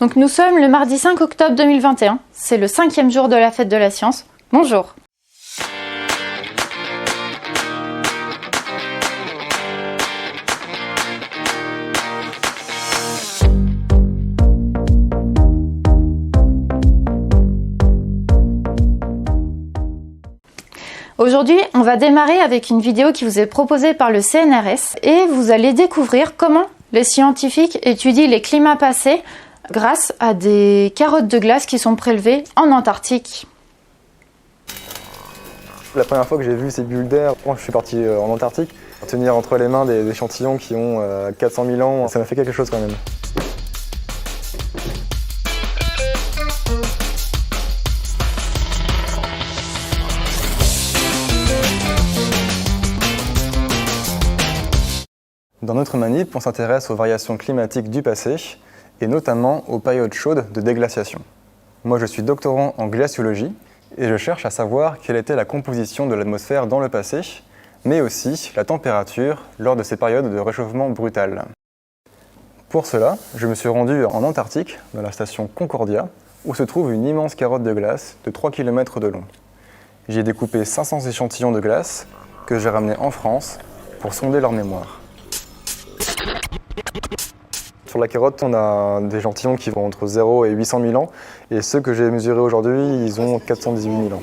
Donc nous sommes le mardi 5 octobre 2021, c'est le 5e jour de la fête de la science. Bonjour. Aujourd'hui, on va démarrer avec une vidéo qui vous est proposée par le CNRS et vous allez découvrir comment les scientifiques étudient les climats passés grâce à des carottes de glace qui sont prélevées en Antarctique. La première fois que j'ai vu ces bulles d'air, quand je suis parti en Antarctique, tenir entre les mains des échantillons qui ont 400 000 ans, ça m'a fait quelque chose quand même. Dans notre manip, on s'intéresse aux variations climatiques du passé, et notamment aux périodes chaudes de déglaciation. Moi je suis doctorant en glaciologie, et je cherche à savoir quelle était la composition de l'atmosphère dans le passé, mais aussi la température lors de ces périodes de réchauffement brutal. Pour cela, je me suis rendu en Antarctique, dans la station Concordia, où se trouve une immense carotte de glace de 3 km de long. J'y ai découpé 500 échantillons de glace que j'ai ramenés en France pour sonder leur mémoire. Sur la carotte, on a des échantillons qui vont entre 0 et 800 000 ans, et ceux que j'ai mesurés aujourd'hui, ils ont 418 000 ans.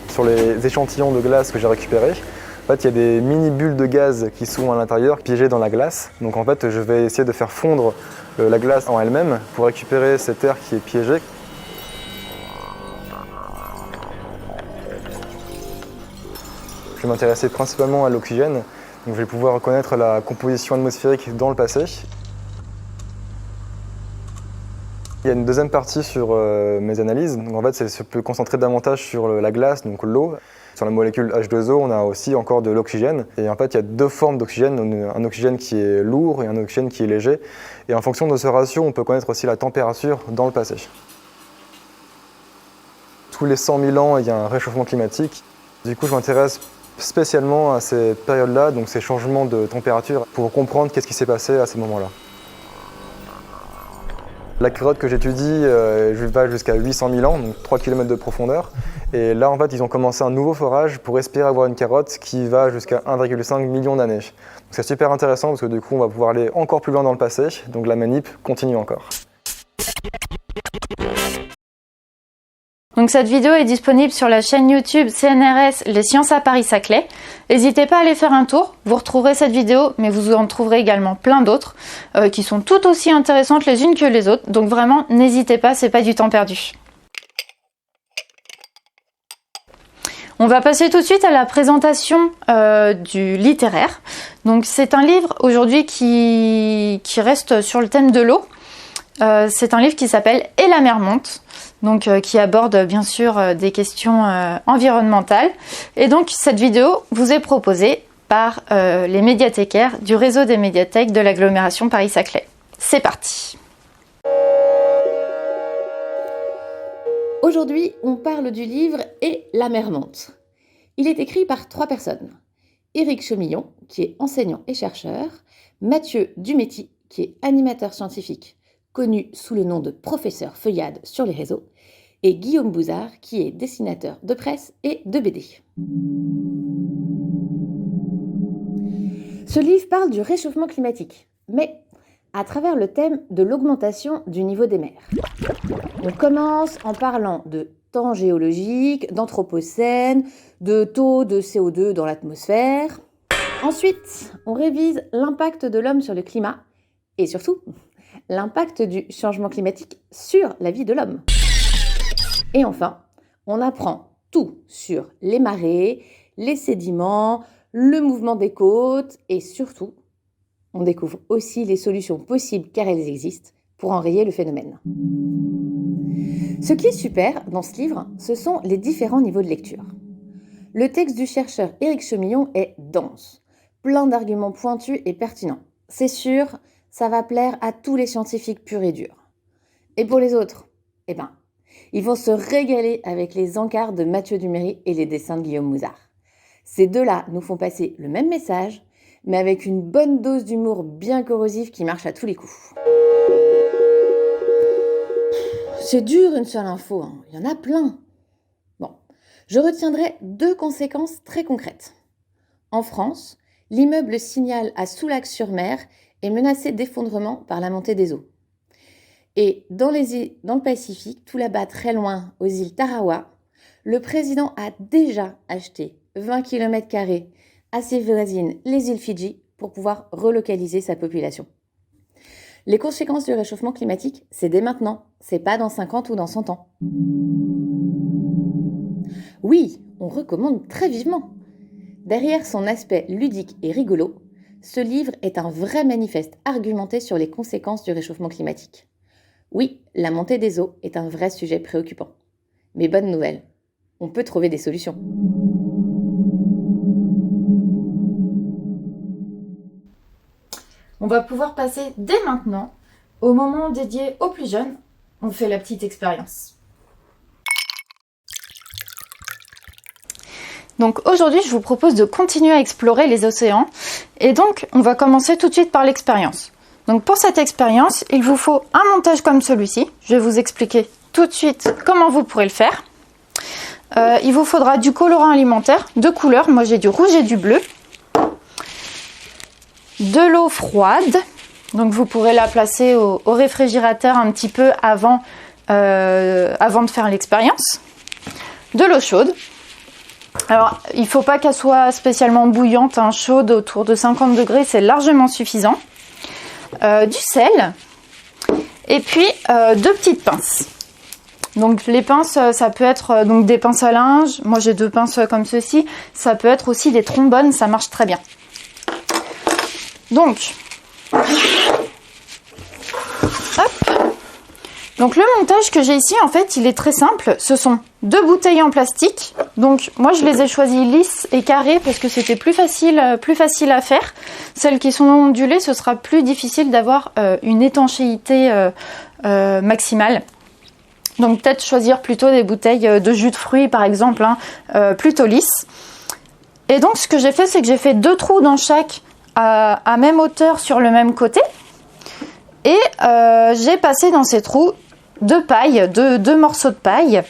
Sur les échantillons de glace que j'ai récupérés, en fait, il y a des mini-bulles de gaz qui sont à l'intérieur, piégées dans la glace. Donc en fait, je vais essayer de faire fondre la glace en elle-même pour récupérer cet air qui est piégé. Je vais m'intéresser principalement à l'oxygène. Donc je vais pouvoir reconnaître la composition atmosphérique dans le passé. Il y a une deuxième partie sur mes analyses. Donc en fait, c'est se peut concentrer davantage sur la glace, donc l'eau. Sur la molécule H2O, on a aussi encore de l'oxygène. Et en fait, il y a deux formes d'oxygène, un oxygène qui est lourd et un oxygène qui est léger. Et en fonction de ce ratio, on peut connaître aussi la température dans le passé. Tous les 100 000 ans, il y a un réchauffement climatique. Du coup, je m'intéresse spécialement à ces périodes-là, donc ces changements de température, pour comprendre qu'est-ce qui s'est passé à ces moments-là. La carotte que j'étudie va jusqu'à 800 000 ans, donc 3 km de profondeur. Et là, en fait, ils ont commencé un nouveau forage pour espérer avoir une carotte qui va jusqu'à 1,5 million d'années. C'est super intéressant parce que du coup, on va pouvoir aller encore plus loin dans le passé, donc la manip continue encore. Donc cette vidéo est disponible sur la chaîne YouTube CNRS Les Sciences à Paris-Saclay. N'hésitez pas à aller faire un tour, vous retrouverez cette vidéo, mais vous en trouverez également plein d'autres qui sont tout aussi intéressantes les unes que les autres. Donc vraiment, n'hésitez pas, c'est pas du temps perdu. On va passer tout de suite à la présentation du littéraire. Donc c'est un livre aujourd'hui qui reste sur le thème de l'eau. C'est un livre qui s'appelle « Et la mer monte ». Donc, qui aborde bien sûr des questions environnementales. Et donc cette vidéo vous est proposée par les médiathécaires du réseau des médiathèques de l'agglomération Paris-Saclay. C'est parti! Aujourd'hui, on parle du livre « Et la mer monte ». Il est écrit par 3 personnes. Éric Chemillon, qui est enseignant et chercheur, Mathieu Duméty, qui est animateur scientifique, connu sous le nom de professeur Feuillade sur les réseaux, et Guillaume Bouzard, qui est dessinateur de presse et de BD. Ce livre parle du réchauffement climatique, mais à travers le thème de l'augmentation du niveau des mers. On commence en parlant de temps géologique, d'anthropocène, de taux de CO2 dans l'atmosphère. Ensuite, on révise l'impact de l'homme sur le climat, et surtout, l'impact du changement climatique sur la vie de l'homme. Et enfin, on apprend tout sur les marées, les sédiments, le mouvement des côtes et surtout, on découvre aussi les solutions possibles car elles existent pour enrayer le phénomène. Ce qui est super dans ce livre, ce sont les différents niveaux de lecture. Le texte du chercheur Éric Chemillon est dense, plein d'arguments pointus et pertinents. C'est sûr, ça va plaire à tous les scientifiques purs et durs. Et pour les autres, ils vont se régaler avec les encarts de Mathieu Duméty et les dessins de Guillaume Bouzard. Ces deux-là nous font passer le même message, mais avec une bonne dose d'humour bien corrosif qui marche à tous les coups. C'est dur une seule info, hein. Il y en a plein. Bon, je retiendrai 2 conséquences très concrètes. En France, l'immeuble Signal à Soulac-sur-Mer est menacé d'effondrement par la montée des eaux. Et dans le Pacifique, tout là-bas très loin, aux îles Tarawa, le président a déjà acheté 20 km² à ses voisines, les îles Fidji, pour pouvoir relocaliser sa population. Les conséquences du réchauffement climatique, c'est dès maintenant, c'est pas dans 50 ou dans 100 ans. Oui, on recommande très vivement. Derrière son aspect ludique et rigolo, ce livre est un vrai manifeste argumenté sur les conséquences du réchauffement climatique. Oui, la montée des eaux est un vrai sujet préoccupant. Mais bonne nouvelle, on peut trouver des solutions. On va pouvoir passer dès maintenant au moment dédié aux plus jeunes. On fait la petite expérience. Donc aujourd'hui, je vous propose de continuer à explorer les océans. Et donc, on va commencer tout de suite par l'expérience. Donc pour cette expérience, il vous faut un montage comme celui-ci. Je vais vous expliquer tout de suite comment vous pourrez le faire. Il vous faudra du colorant alimentaire, 2 couleurs. Moi, j'ai du rouge et du bleu. De l'eau froide, donc vous pourrez la placer au réfrigérateur un petit peu avant de faire l'expérience. De l'eau chaude. Alors, il ne faut pas qu'elle soit spécialement bouillante, hein, chaude autour de 50 degrés, c'est largement suffisant. Du sel et puis 2 petites pinces. Donc les pinces, ça peut être donc des pinces à linge. Moi j'ai 2 pinces comme ceci. Ça peut être aussi des trombones, ça marche très bien. Donc, hop. Donc le montage que j'ai ici, en fait, il est très simple. Ce sont 2 bouteilles en plastique. Donc moi, je les ai choisies lisses et carrées parce que c'était plus facile à faire. Celles qui sont ondulées, ce sera plus difficile d'avoir une étanchéité maximale. Donc peut-être choisir plutôt des bouteilles de jus de fruits, par exemple, hein, plutôt lisses. Et donc ce que j'ai fait, c'est que j'ai fait 2 trous dans chaque à même hauteur sur le même côté. Et j'ai passé dans ces trous 2 pailles, 2 morceaux de paille.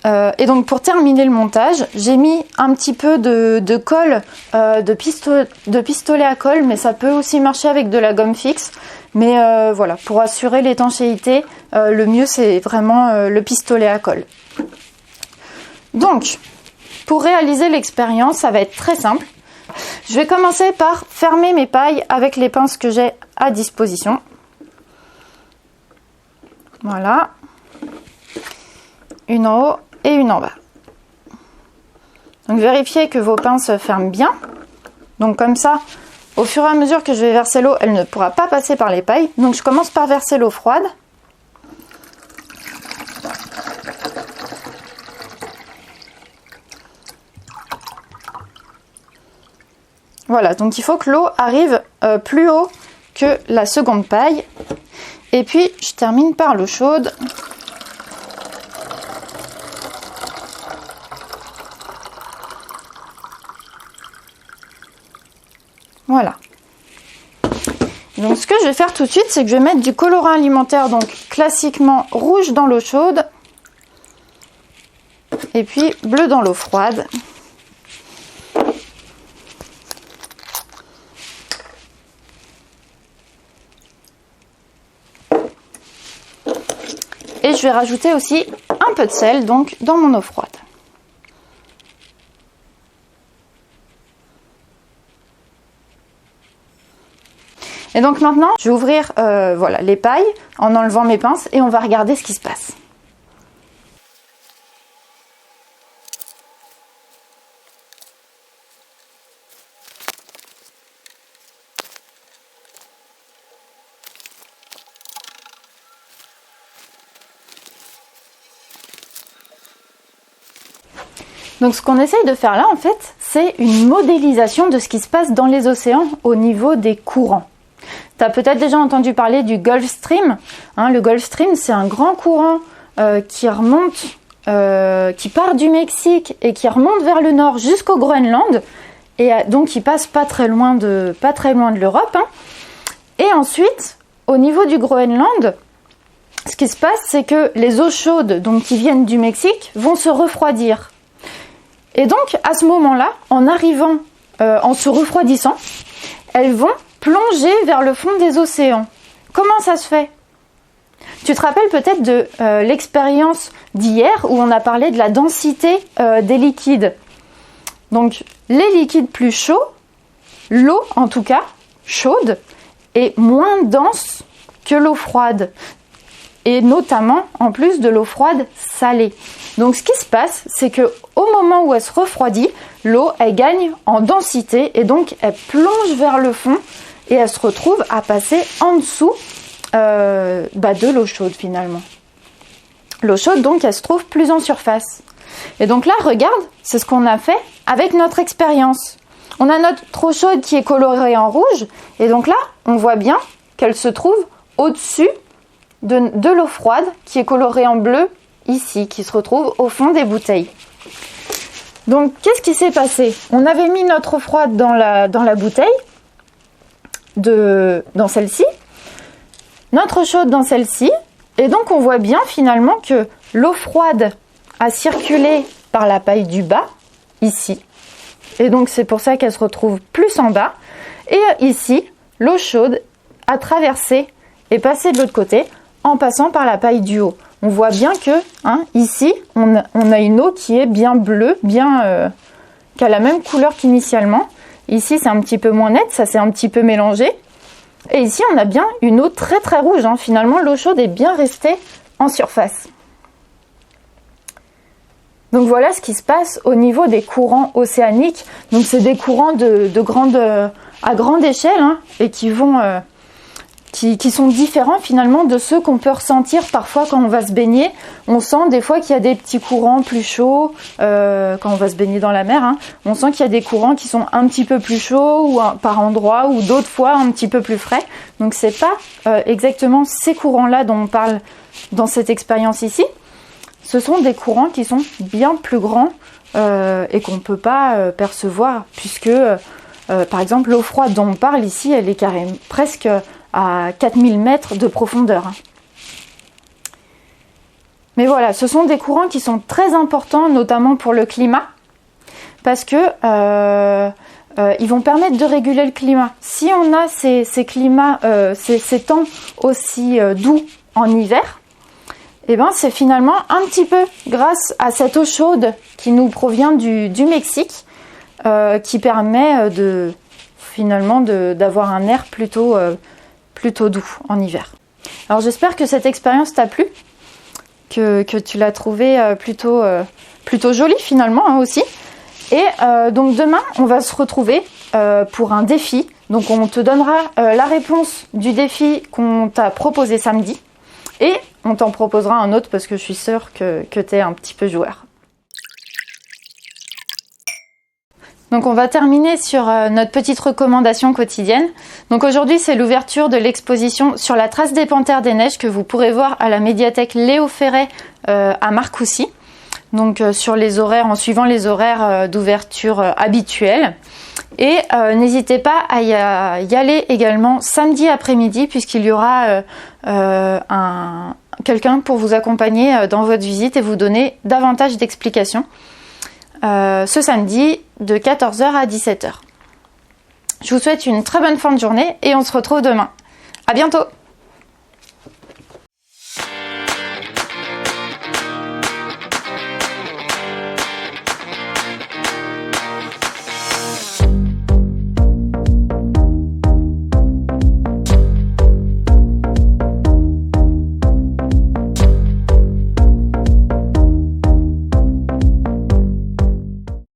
Et donc pour terminer le montage, j'ai mis un petit peu de colle, de pistolet à colle, mais ça peut aussi marcher avec de la gomme fixe. Mais voilà, pour assurer l'étanchéité, le mieux c'est vraiment le pistolet à colle. Donc, pour réaliser l'expérience, ça va être très simple. Je vais commencer par fermer mes pailles avec les pinces que j'ai à disposition. Voilà. Une en haut et une en bas. Donc vérifiez que vos pinces ferment bien. Donc comme ça, au fur et à mesure que je vais verser l'eau, elle ne pourra pas passer par les pailles. Donc je commence par verser l'eau froide. Voilà, donc il faut que l'eau arrive plus haut que la seconde paille. Et puis, je termine par l'eau chaude. Voilà. Donc ce que je vais faire tout de suite, c'est que je vais mettre du colorant alimentaire, donc classiquement rouge dans l'eau chaude. Et puis bleu dans l'eau froide. Et je vais rajouter aussi un peu de sel donc dans mon eau froide. Et donc maintenant, je vais ouvrir voilà, les pailles en enlevant mes pinces et on va regarder ce qui se passe. Donc ce qu'on essaye de faire là, en fait, c'est une modélisation de ce qui se passe dans les océans au niveau des courants. Tu as peut-être déjà entendu parler du Gulf Stream. Hein, le Gulf Stream, c'est un grand courant qui remonte, qui part du Mexique et qui remonte vers le nord jusqu'au Groenland. Et donc ils passent pas très loin de l'Europe. Hein. Et ensuite, au niveau du Groenland, ce qui se passe, c'est que les eaux chaudes donc, qui viennent du Mexique vont se refroidir. Et donc, à ce moment-là, en arrivant, en se refroidissant, elles vont plonger vers le fond des océans. Comment ça se fait ? Tu te rappelles peut-être de l'expérience d'hier où on a parlé de la densité des liquides. Donc, les liquides plus chauds, l'eau en tout cas, chaude, est moins dense que l'eau froide. Et notamment, en plus de l'eau froide salée. Donc, ce qui se passe, c'est que au moment où elle se refroidit, l'eau, elle gagne en densité et donc elle plonge vers le fond et elle se retrouve à passer en dessous de l'eau chaude finalement. L'eau chaude, donc, elle se trouve plus en surface. Et donc là, regarde, c'est ce qu'on a fait avec notre expérience. On a notre eau chaude qui est colorée en rouge et donc là, on voit bien qu'elle se trouve au-dessus de l'eau froide qui est colorée en bleu ici, qui se retrouve au fond des bouteilles. Donc, qu'est-ce qui s'est passé ? On avait mis notre eau froide dans la bouteille, dans celle-ci, notre eau chaude dans celle-ci, et donc on voit bien finalement que l'eau froide a circulé par la paille du bas, ici, et donc c'est pour ça qu'elle se retrouve plus en bas, et ici, l'eau chaude a traversé et passé de l'autre côté, en passant par la paille du haut. On voit bien que, ici, on a une eau qui est bien bleue, qui a la même couleur qu'initialement. Ici, c'est un petit peu moins net, ça s'est un petit peu mélangé. Et ici, on a bien une eau très très rouge. Finalement, l'eau chaude est bien restée en surface. Donc voilà ce qui se passe au niveau des courants océaniques. Donc c'est des courants à grande échelle et qui sont différents finalement de ceux qu'on peut ressentir parfois quand on va se baigner. On sent des fois qu'il y a des petits courants plus chauds quand on va se baigner dans la mer. On sent qu'il y a des courants qui sont un petit peu plus chauds ou par endroits ou d'autres fois un petit peu plus frais. Donc c'est pas exactement ces courants-là dont on parle dans cette expérience ici. Ce sont des courants qui sont bien plus grands et qu'on ne peut pas percevoir puisque par exemple l'eau froide dont on parle ici, elle est carrément presque à 4000 mètres de profondeur. Mais voilà, ce sont des courants qui sont très importants, notamment pour le climat, parce que ils vont permettre de réguler le climat. Si on a ces climats, ces temps aussi doux en hiver, eh ben c'est finalement un petit peu grâce à cette eau chaude qui nous provient du Mexique, qui permet d'avoir un air plutôt doux en hiver. Alors j'espère que cette expérience t'a plu, que tu l'as trouvée plutôt jolie finalement aussi. Et donc demain, on va se retrouver pour un défi. Donc on te donnera la réponse du défi qu'on t'a proposé samedi. Et on t'en proposera un autre parce que je suis sûre que tu es un petit peu joueur. Donc on va terminer sur notre petite recommandation quotidienne. Donc aujourd'hui c'est l'ouverture de l'exposition sur la trace des panthères des neiges que vous pourrez voir à la médiathèque Léo Ferré à Marcoussis. Donc sur les horaires, en suivant les horaires d'ouverture habituels. Et n'hésitez pas à y aller également samedi après-midi puisqu'il y aura quelqu'un pour vous accompagner dans votre visite et vous donner davantage d'explications. Ce samedi de 14h à 17h. Je vous souhaite une très bonne fin de journée et on se retrouve demain. À bientôt!